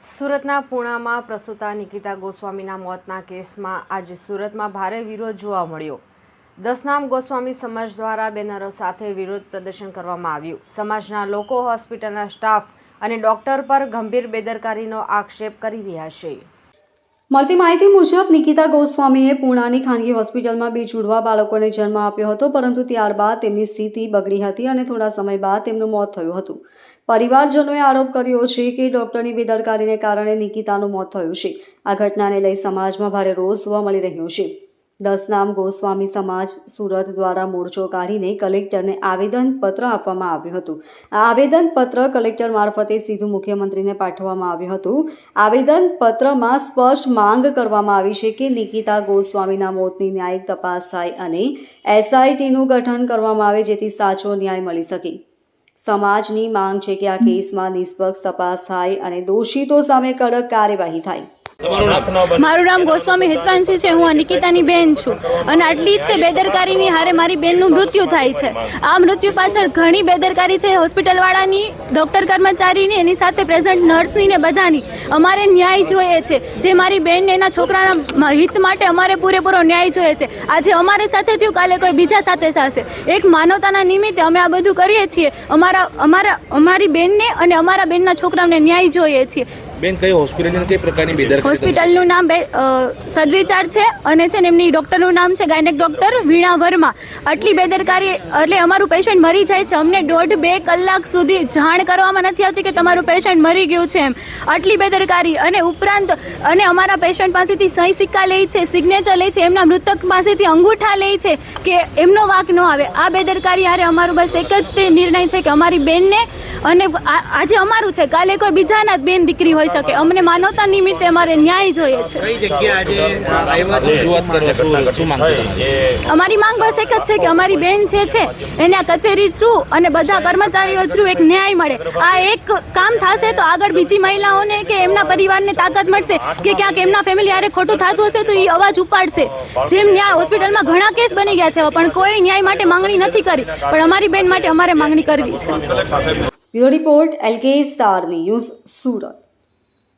સુરતના પૂણામાં પ્રસૂતા નિકિતા ગોસ્વામીના મોતના કેસમાં આજે સુરતમાં ભારે વિરોધ જોવા મળ્યો। દસનામ ગોસ્વામી સમાજ દ્વારા બેનરો સાથે વિરોધ પ્રદર્શન કરવામાં આવ્યું। સમાજના લોકો હોસ્પિટલના સ્ટાફ અને ડોક્ટર પર ગંભીર બેદરકારીનો આક્ષેપ કરી રહ્યા છે। મળતી માહિતી મુજબ નિકિતા ગોસ્વામીએ પૂણાની ખાનગી હોસ્પિટલમાં 2 જુડવા બાળકોને જન્મ આપ્યો હતો, પરંતુ ત્યારબાદ તેમની સ્થિતિ બગડી હતી અને થોડા સમય બાદ તેમનું મોત થયું હતું। પરિવારજનોએ આરોપ કર્યો છે કે ડોક્ટરની બેદરકારીને કારણે નિકિતાનું મોત થયું છે। આ ઘટનાને લઈ સમાજમાં ભારે રોષ જોવા મળી રહ્યો છે। દસનામ ગોસ્વામી સમાજ સુરત દ્વારા મોરચો કાઢીને કલેક્ટરને આવેદનપત્ર આપવામાં આવ્યું હતું। આ આવેદનપત્ર કલેક્ટર મારફતે સીધું મુખ્યમંત્રીને પાઠવવામાં આવ્યું હતું। આવેદનપત્રમાં સ્પષ્ટ માંગ કરવામાં આવી છે કે નિકિતા ગોસ્વામીના મોતની ન્યાયિક તપાસ થાય અને SITનું ગઠન કરવામાં આવે, જેથી સાચો ન્યાય મળી શકે। સમાજની માંગ છે કે આ કેસમાં નિષ્પક્ષ તપાસ થાય અને દોષિતો સામે કડક કાર્યવાહી થાય। મારું નામ ગોસ્વામી હિતવાંશી છે। હું નિકિતાની બેન છું અને આટલી જ તે બેદરકારીની હારે મારી બેનનું મૃત્યુ થાય છે। આ મૃત્યુ પાછળ ઘણી બેદરકારી છે હોસ્પિટલવાળાની, ડોક્ટર કર્મચારીની, એની સાથે પ્રેઝન્ટ નર્સની ને બધાની। અમારે ન્યાય જોઈએ છે। જે મારી બેનને એના છોકરાના હિત માટે અમારે પૂરેપૂરો ન્યાય જોઈએ છે। આજે અમારી સાથે થયું, કાલે કોઈ બીજા સાથે થશે। એક માનવતાના નિમિત્તે અમે આ બધું કરીએ છીએ। અમારી બેનને અને અમારા બેનના છોકરાને ન્યાય જોઈએ છીએ। બેન, કઈ હોસ્પિટલની કઈ પ્રકારની બેદરકારી? હોસ્પિટલનું નામ સદવિચાર છે અને છે ને એમની ડૉક્ટરનું નામ છે ગાયનેક ડૉક્ટર વીણા વર્મા। આટલી બેદરકારી એટલે અમારું પેશન્ટ મરી જાય છે, અમને 1.5-2 કલાક સુધી જાણ કરવામાં નથી આવતી કે તમારું પેશન્ટ મરી ગયું છે એમ। આટલી બેદરકારી અને ઉપરાંત અને અમારા પેશન્ટ પાસેથી સહી સિક્કા લે છે, સિગ્નેચર લે છે, એમના મૃતક પાસેથી અંગૂઠા લે છે કે એમનો વાંક ન આવે। આ બેદરકારી હારે અમારું બસ એક જ તે નિર્ણય છે કે અમારી બેનને, અને આજે અમારું છે, કાલે કોઈ બીજાના બેન દીકરી હોય શકે। અમને માનવતા નિમિત્તે અમારે ન્યાય જોઈએ છે। અમારી માંગ બસ એક જ છે કે અમારી બેન જે છે એને આ કચેરી થ્રુ અને બધા કર્મચારીઓ થ્રુ એક ન્યાય મળે। આ એક કામ થશે તો આગળ બીજી મહિલાઓને કે એમના પરિવારને તાકાત મળશે કે ક્યાંક એમના ફેમિલી હારે ખોટું થતું હશે તો એ અવાજ ઉપાડશે। જેમ ન્યાય હોસ્પિટલમાં ઘણા કેસ બની ગયા છે, પણ કોઈ ન્યાય માટે માંગણી નથી કરી, પણ અમારી બેન માટે અમારે માંગણી કરવી છે। Bureau report LK star news, Surat.